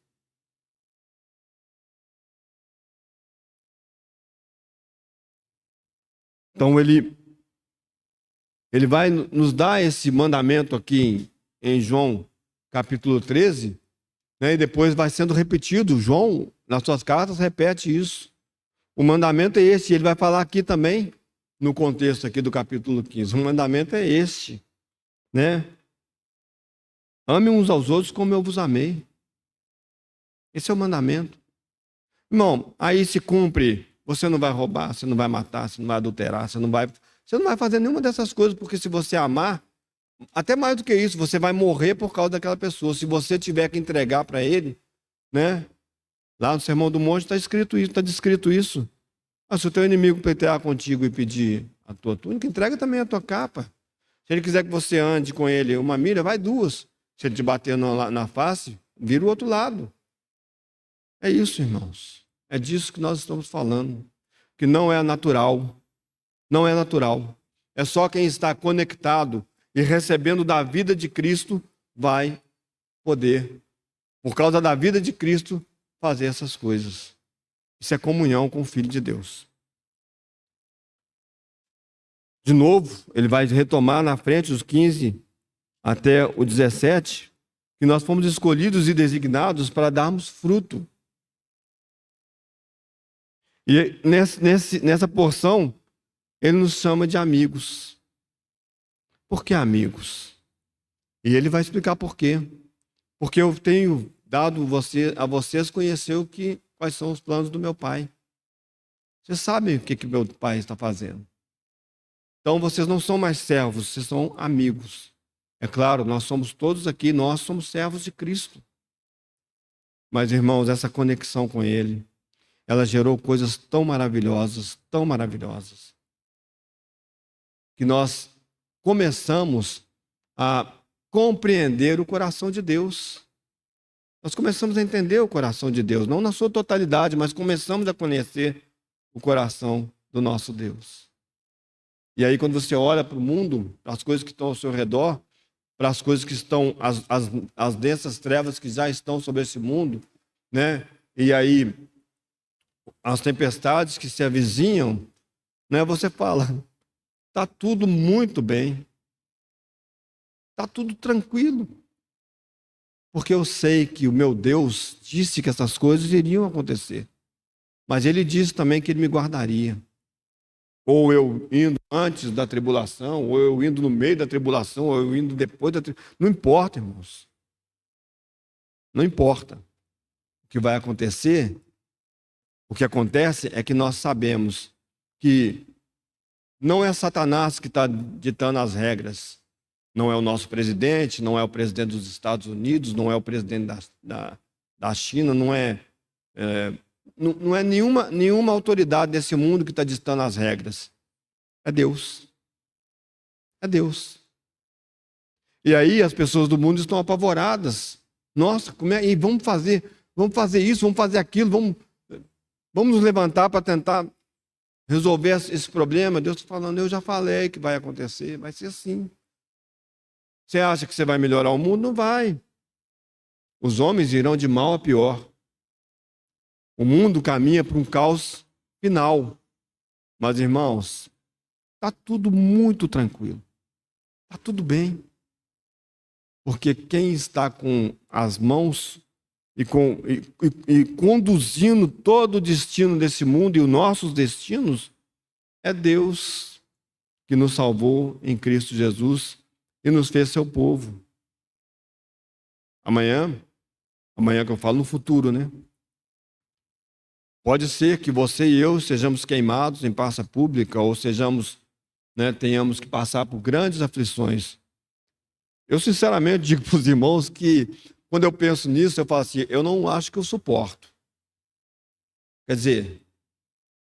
Então ele vai nos dar esse mandamento aqui em João capítulo 13, né? E depois vai sendo repetido. João, nas suas cartas, repete isso. O mandamento é esse. Ele vai falar aqui também, no contexto aqui do capítulo 15. O mandamento é este, né? Ame uns aos outros como eu vos amei. Esse é o mandamento. Irmão, aí se cumpre. Você não vai roubar, você não vai matar, você não vai adulterar, você não vai fazer nenhuma dessas coisas, porque se você amar, até mais do que isso, você vai morrer por causa daquela pessoa. Se você tiver que entregar para ele, né? Lá no Sermão do Monte está escrito isso, está descrito isso. Se o teu inimigo pleitear contigo e pedir a tua túnica, entrega também a tua capa. Se ele quiser que você ande com ele uma milha, vai duas. Se ele te bater na face, vira o outro lado. É isso, irmãos. É disso que nós estamos falando. Que não é natural. Não é natural. É só quem está conectado e recebendo da vida de Cristo vai poder, por causa da vida de Cristo, fazer essas coisas. Isso é comunhão com o Filho de Deus. De novo, ele vai retomar na frente os 15 até o 17, que nós fomos escolhidos e designados para darmos fruto. E nessa porção, ele nos chama de amigos. Por que amigos? E ele vai explicar por quê. Porque eu tenho dado a vocês conhecer quais são os planos do meu Pai. Vocês sabem o que meu Pai está fazendo. Então vocês não são mais servos, vocês são amigos. É claro, nós somos todos aqui, nós somos servos de Cristo. Mas, irmãos, essa conexão com Ele, ela gerou coisas tão maravilhosas, que nós começamos a compreender o coração de Deus. Nós começamos a entender o coração de Deus, não na sua totalidade, mas começamos a conhecer o coração do nosso Deus. E aí, quando você olha para o mundo, para as coisas que estão ao seu redor, para as coisas que estão, as densas trevas que já estão sobre esse mundo, né? E aí, as tempestades que se avizinham, né? Você fala, está tudo muito bem, está tudo tranquilo, porque eu sei que o meu Deus disse que essas coisas iriam acontecer, mas Ele disse também que Ele me guardaria. Ou eu indo antes da tribulação, ou eu indo no meio da tribulação, ou eu indo depois da tribulação. Não importa, irmãos. Não importa. O que vai acontecer, o que acontece é que nós sabemos que não é Satanás que está ditando as regras. Não é o nosso presidente, não é o presidente dos Estados Unidos, não é o presidente da China, não é nenhuma autoridade desse mundo que está ditando as regras. É Deus. É Deus. E aí as pessoas do mundo estão apavoradas. Nossa, e vamos fazer isso, vamos fazer aquilo, vamos nos levantar para tentar resolver esse problema. Deus está falando, eu já falei que vai acontecer, vai ser assim. Você acha que você vai melhorar o mundo? Não vai. Os homens irão de mal a pior. O mundo caminha para um caos final. Mas, irmãos, está tudo muito tranquilo. Está tudo bem. Porque quem está com as mãos e conduzindo todo o destino desse mundo e os nossos destinos é Deus, que nos salvou em Cristo Jesus e nos fez seu povo. Amanhã que eu falo no futuro, né? Pode ser que você e eu sejamos queimados em praça pública ou sejamos, né, tenhamos que passar por grandes aflições. Eu sinceramente digo para os irmãos que quando eu penso nisso, eu falo assim, eu não acho que eu suporto. Quer dizer,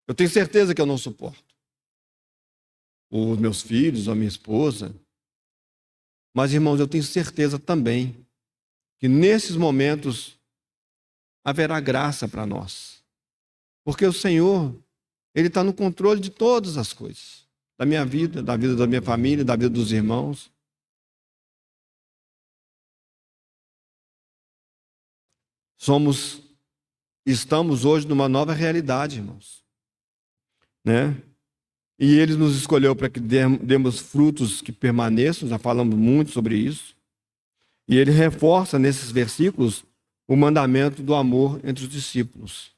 eu tenho certeza que eu não suporto os meus filhos, a minha esposa. Mas, irmãos, eu tenho certeza também que nesses momentos haverá graça para nós. Porque o Senhor, Ele está no controle de todas as coisas. Da minha vida, da vida da minha família, da vida dos irmãos. Estamos hoje numa nova realidade, irmãos. Né? E Ele nos escolheu para que demos frutos que permaneçam, já falamos muito sobre isso. E Ele reforça nesses versículos o mandamento do amor entre os discípulos.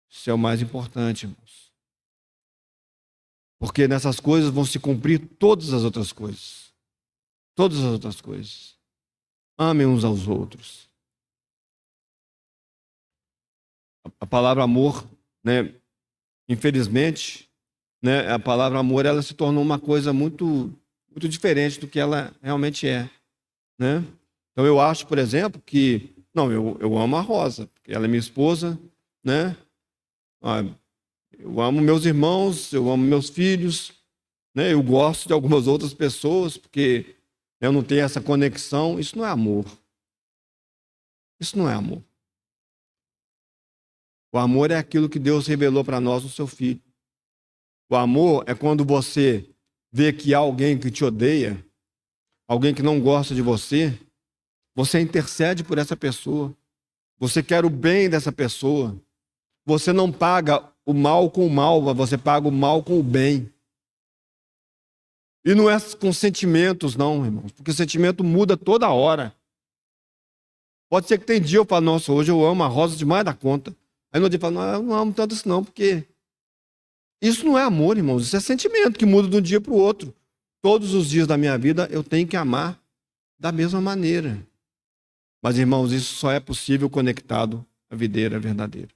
Isso é o mais importante, irmãos. Porque nessas coisas vão se cumprir todas as outras coisas. Todas as outras coisas. Amem uns aos outros. A palavra amor, né, infelizmente, né, a palavra amor ela se tornou uma coisa muito, muito diferente do que ela realmente é. Né? Então eu acho, por exemplo, que não, eu amo a Rosa, porque ela é minha esposa, né? Eu amo meus irmãos, eu amo meus filhos, né? Eu gosto de algumas outras pessoas, porque eu não tenho essa conexão. Isso não é amor. Isso não é amor. O amor é aquilo que Deus revelou para nós no seu Filho. O amor é quando você vê que há alguém que te odeia, alguém que não gosta de você, você intercede por essa pessoa. Você quer o bem dessa pessoa. Você não paga o mal com o mal, mas você paga o mal com o bem. E não é com sentimentos, não, irmãos, porque o sentimento muda toda hora. Pode ser que tem dia eu falo, nossa, hoje eu amo a Rosa demais da conta. Aí no dia eu falo, não, eu não amo tanto isso não, porque isso não é amor, irmãos, isso é sentimento que muda de um dia para o outro. Todos os dias da minha vida eu tenho que amar da mesma maneira. Mas, irmãos, isso só é possível conectado à videira verdadeira.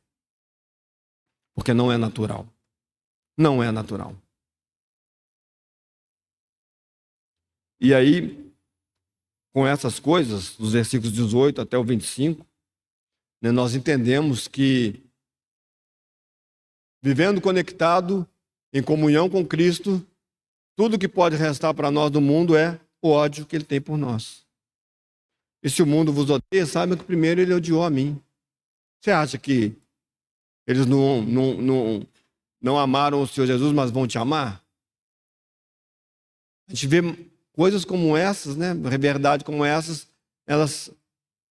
Porque não é natural. Não é natural. E aí, com essas coisas, dos versículos 18 até o 25, né, nós entendemos que, vivendo conectado, em comunhão com Cristo, tudo que pode restar para nós do mundo é o ódio que Ele tem por nós. E se o mundo vos odeia, saiba que primeiro Ele odiou a mim. Você acha que eles não amaram o Senhor Jesus, mas vão te amar? A gente vê coisas como essas, né? Verdade como essas, elas,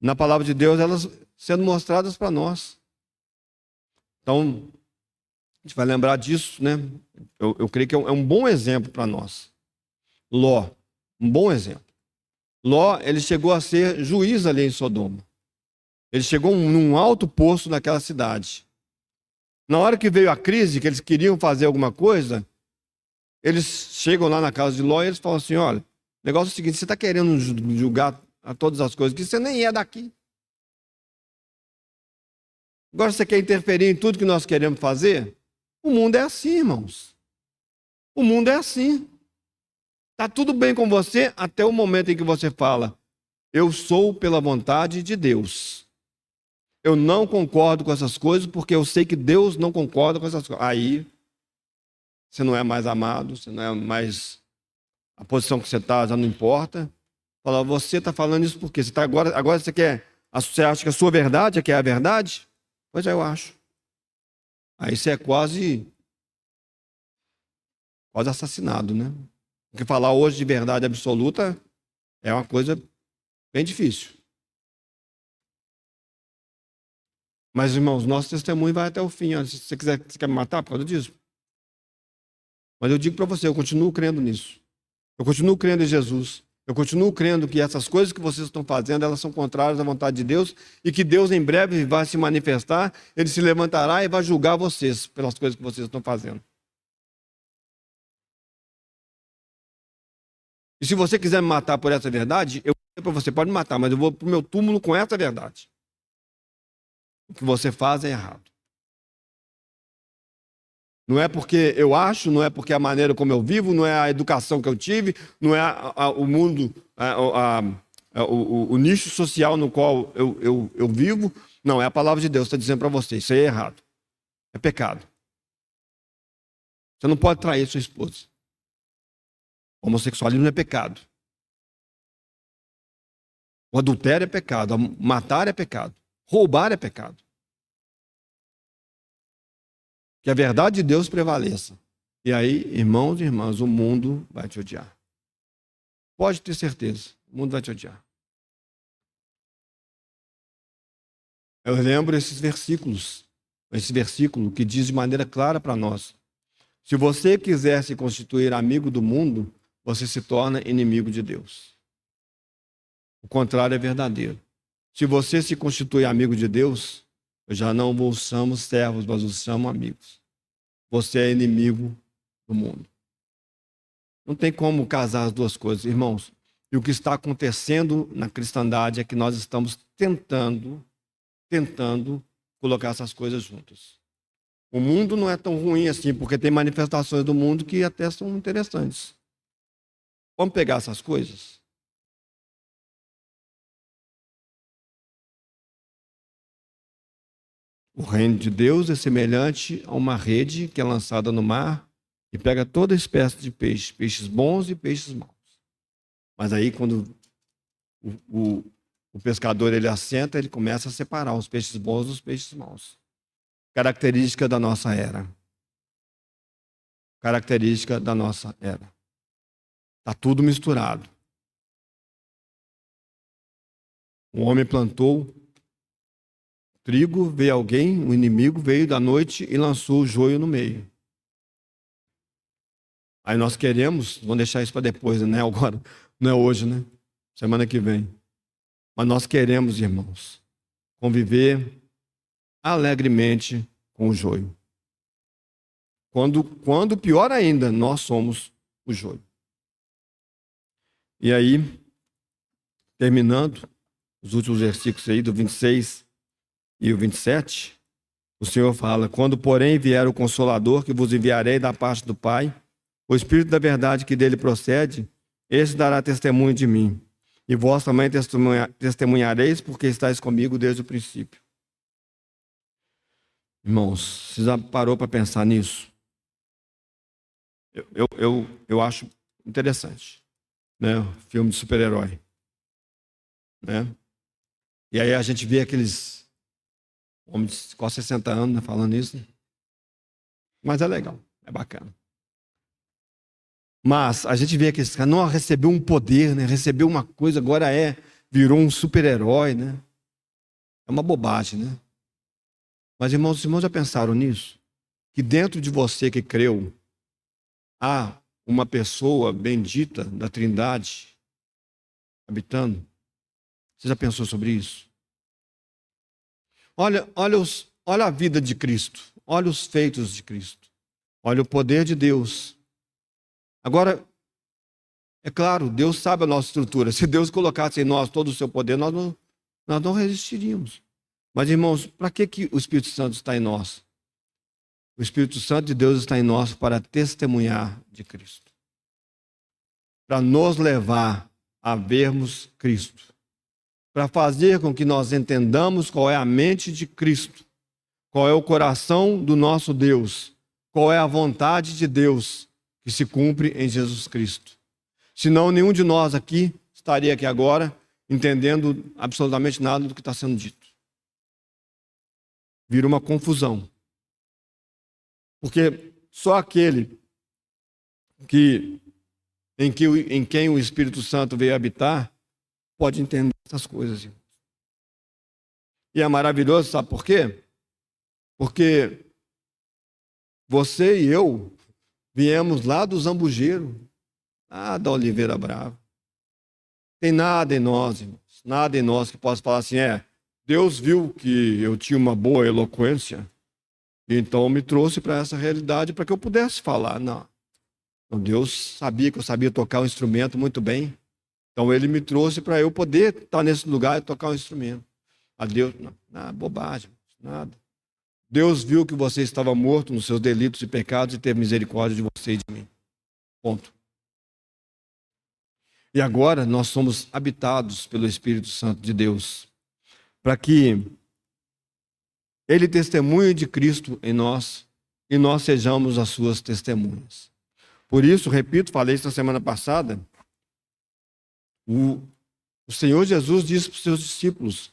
na palavra de Deus, elas sendo mostradas para nós. Então, a gente vai lembrar disso, né? Eu creio que é um bom exemplo para nós. Ló, um bom exemplo. Ló, ele chegou a ser juiz ali em Sodoma. Ele chegou num alto posto naquela cidade. Na hora que veio a crise, que eles queriam fazer alguma coisa, eles chegam lá na casa de Ló e eles falam assim, olha, o negócio é o seguinte, você está querendo julgar a todas as coisas, que você nem é daqui. Agora você quer interferir em tudo que nós queremos fazer? O mundo é assim, irmãos. O mundo é assim. Está tudo bem com você até o momento em que você fala, eu sou pela vontade de Deus. Eu não concordo com essas coisas porque eu sei que Deus não concorda com essas coisas. Aí, você não é mais amado, você não é mais... A posição que você está já não importa. Fala, você está falando isso por quê? Você tá agora você quer... Você acha que a sua verdade é que é a verdade? Pois é, eu acho. Aí você é quase assassinado, né? Porque falar hoje de verdade absoluta é uma coisa bem difícil. Mas, irmãos, nosso testemunho vai até o fim. Se você quer me matar por causa disso? Mas eu digo para você, eu continuo crendo nisso. Eu continuo crendo em Jesus. Eu continuo crendo que essas coisas que vocês estão fazendo, elas são contrárias à vontade de Deus e que Deus em breve vai se manifestar, Ele se levantará e vai julgar vocês pelas coisas que vocês estão fazendo. E se você quiser me matar por essa verdade, eu vou dizer para você, pode me matar, mas eu vou para o meu túmulo com essa verdade. O que você faz é errado. Não é porque eu acho, não é porque é a maneira como eu vivo, não é a educação que eu tive, não é o mundo, o nicho social no qual eu vivo. Não, é a palavra de Deus que está dizendo para você, isso aí é errado. É pecado. Você não pode trair sua esposa. O homossexualismo é pecado. O adultério é pecado. Matar é pecado. Roubar é pecado. Que a verdade de Deus prevaleça. E aí, irmãos e irmãs, o mundo vai te odiar. Pode ter certeza, o mundo vai te odiar. Eu lembro esses versículos, esse versículo que diz de maneira clara para nós: se você quiser se constituir amigo do mundo, você se torna inimigo de Deus. O contrário é verdadeiro. Se você se constitui amigo de Deus, já não vos chamamos servos, mas os chamo amigos. Você é inimigo do mundo. Não tem como casar as duas coisas, irmãos. E o que está acontecendo na cristandade é que nós estamos tentando colocar essas coisas juntas. O mundo não é tão ruim assim, porque tem manifestações do mundo que até são interessantes. Vamos pegar essas coisas? O reino de Deus é semelhante a uma rede que é lançada no mar e pega toda espécie de peixes, peixes bons e peixes maus. Mas aí, quando o pescador ele assenta, ele começa a separar os peixes bons dos peixes maus. Característica da nossa era. Característica da nossa era. Está tudo misturado. O homem plantou trigo, veio alguém, o inimigo veio da noite e lançou o joio no meio. Aí nós queremos, vamos deixar isso para depois, não é agora, não é hoje, né? Semana que vem. Mas nós queremos, irmãos, conviver alegremente com o joio. Quando pior ainda, nós somos o joio. E aí, terminando, os últimos versículos aí, do 26 e o 27, o Senhor fala: quando, porém, vier o Consolador, que vos enviarei da parte do Pai, o Espírito da verdade que dele procede, esse dará testemunho de mim. E vós também testemunhareis, porque estáis comigo desde o princípio. Irmãos, você já parou para pensar nisso? Eu acho interessante, né? Filme de super-herói, né? E aí a gente vê aqueles homens de quase 60 anos, né, falando isso. Mas é legal, é bacana. Mas a gente vê aqueles caras, não recebeu um poder, né? Recebeu uma coisa, agora virou um super-herói, né? É uma bobagem, né? Mas, irmãos, os irmãos já pensaram nisso? Que dentro de você que creu, há uma pessoa bendita da Trindade habitando? Você já pensou sobre isso? Olha a vida de Cristo. Olha os feitos de Cristo. Olha o poder de Deus. Agora, é claro, Deus sabe a nossa estrutura. Se Deus colocasse em nós todo o seu poder, nós não resistiríamos. Mas, irmãos, para que o Espírito Santo está em nós? O Espírito Santo de Deus está em nós para testemunhar de Cristo. Para nos levar a vermos Cristo. Para fazer com que nós entendamos qual é a mente de Cristo. Qual é o coração do nosso Deus. Qual é a vontade de Deus que se cumpre em Jesus Cristo. Senão, nenhum de nós aqui estaria aqui agora entendendo absolutamente nada do que está sendo dito. Vira uma confusão. Porque só aquele em quem o Espírito Santo veio habitar pode entender essas coisas. E é maravilhoso, sabe por quê? Porque você e eu viemos lá do Zambujeiro, lá da Oliveira Brava. Tem nada em nós, irmãos, nada em nós que possa falar assim, Deus viu que eu tinha uma boa eloquência, então me trouxe para essa realidade para que eu pudesse falar. Não. Deus sabia que eu sabia tocar um instrumento muito bem, então ele me trouxe para eu poder estar nesse lugar e tocar um instrumento. A Deus, não, bobagem, nada. Deus viu que você estava morto nos seus delitos e pecados e teve misericórdia de você e de mim. Ponto. E agora nós somos habitados pelo Espírito Santo de Deus, para que Ele testemunhe de Cristo em nós e nós sejamos as suas testemunhas. Por isso, repito, falei isso na semana passada, o Senhor Jesus disse para os seus discípulos: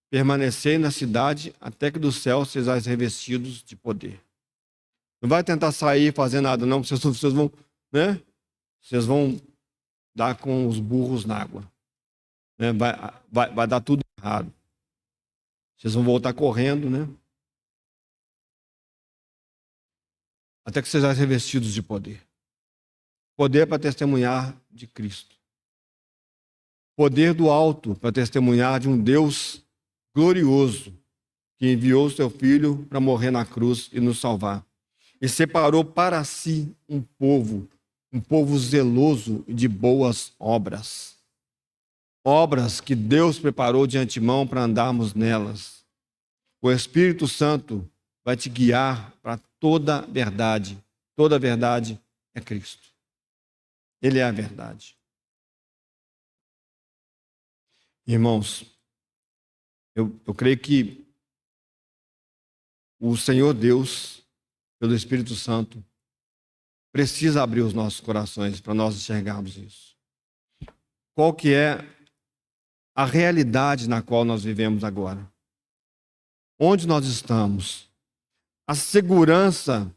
permanecei na cidade até que do céu sejais revestidos de poder. Não vai tentar sair e fazer nada, não, vocês vão, né? Vocês vão dar com os burros na água. Né? Vai dar tudo errado. Vocês vão voltar correndo, né? Até que sejais revestidos de poder. Poder para testemunhar de Cristo. Poder do alto para testemunhar de um Deus glorioso que enviou o seu Filho para morrer na cruz e nos salvar. E separou para si um povo zeloso e de boas obras. Obras que Deus preparou de antemão para andarmos nelas. O Espírito Santo vai te guiar para toda a verdade. Toda a verdade é Cristo. Ele é a verdade. Irmãos, eu creio que o Senhor Deus, pelo Espírito Santo, precisa abrir os nossos corações para nós enxergarmos isso. Qual que é a realidade na qual nós vivemos agora? Onde nós estamos? A segurança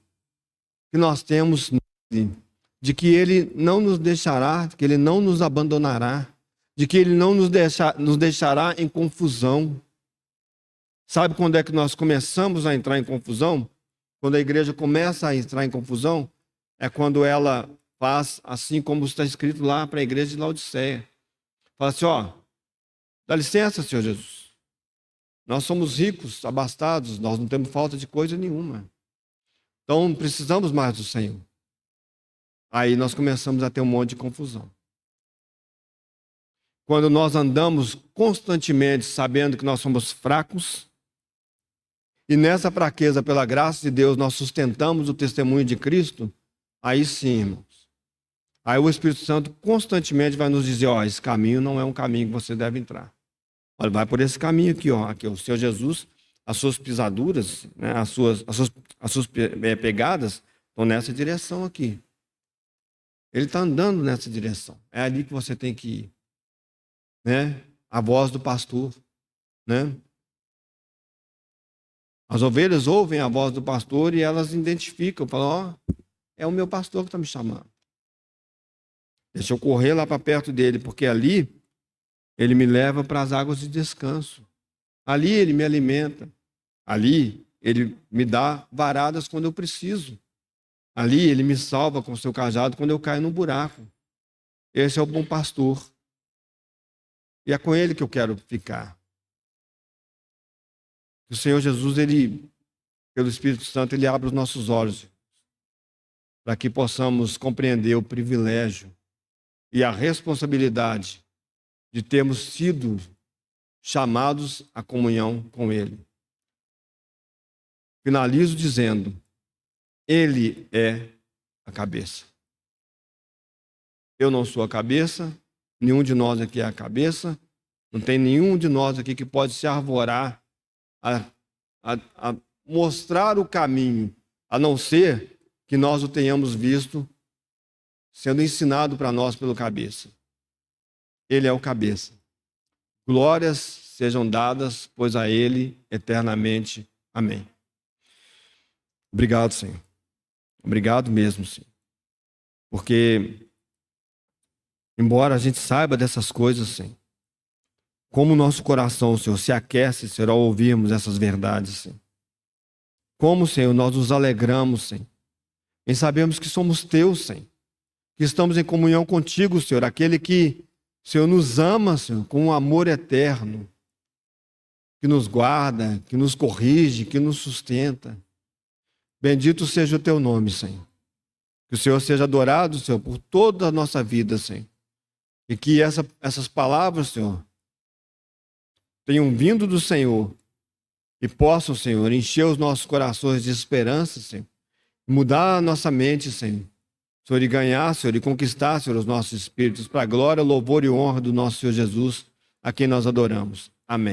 que nós temos nele, de que Ele não nos deixará, que Ele não nos abandonará, de que Ele não nos deixará em confusão. Sabe quando é que nós começamos a entrar em confusão? Quando a igreja começa a entrar em confusão, é quando ela faz assim como está escrito lá para a igreja de Laodiceia. Fala assim, ó, dá licença, Senhor Jesus. Nós somos ricos, abastados, nós não temos falta de coisa nenhuma. Então, precisamos mais do Senhor. Aí nós começamos a ter um monte de confusão. Quando nós andamos constantemente sabendo que nós somos fracos, e nessa fraqueza, pela graça de Deus, nós sustentamos o testemunho de Cristo, aí sim, irmãos. Aí o Espírito Santo constantemente vai nos dizer, ó, esse caminho não é um caminho que você deve entrar. Olha, vai por esse caminho aqui, ó. Aqui, o Senhor Jesus, as suas pisaduras, né, as suas pegadas estão nessa direção aqui. Ele está andando nessa direção. É ali que você tem que ir. Né? A voz do pastor. Né? As ovelhas ouvem a voz do pastor e elas identificam, falam, ó, é o meu pastor que está me chamando. Deixa eu correr lá para perto dele, porque ali ele me leva para as águas de descanso. Ali ele me alimenta. Ali ele me dá varadas quando eu preciso. Ali ele me salva com o seu cajado quando eu caio no buraco. Esse é o bom pastor. E é com ele que eu quero ficar. O Senhor Jesus, ele, pelo Espírito Santo, ele abre os nossos olhos para que possamos compreender o privilégio e a responsabilidade de termos sido chamados à comunhão com Ele. Finalizo dizendo, Ele é a cabeça. Eu não sou a cabeça, nenhum de nós aqui é a cabeça, não tem nenhum de nós aqui que pode se arvorar a mostrar o caminho, a não ser que nós o tenhamos visto sendo ensinado para nós pelo cabeça. Ele é o cabeça. Glórias sejam dadas, pois a Ele eternamente. Amém. Obrigado, Senhor. Obrigado mesmo, Senhor. Porque, embora a gente saiba dessas coisas, Senhor, como o nosso coração, Senhor, se aquece, Senhor, ao ouvirmos essas verdades, Senhor. Como, Senhor, nós nos alegramos, Senhor, em sabermos que somos Teus, Senhor, que estamos em comunhão contigo, Senhor, aquele que, Senhor, nos ama, Senhor, com um amor eterno, que nos guarda, que nos corrige, que nos sustenta. Bendito seja o Teu nome, Senhor. Que o Senhor seja adorado, Senhor, por toda a nossa vida, Senhor. E que essas palavras, Senhor, tenham vindo do Senhor e possam, Senhor, encher os nossos corações de esperança, Senhor, mudar a nossa mente, Senhor, Senhor, de ganhar, Senhor, de conquistar, Senhor, os nossos espíritos, para a glória, louvor e honra do nosso Senhor Jesus, a quem nós adoramos. Amém.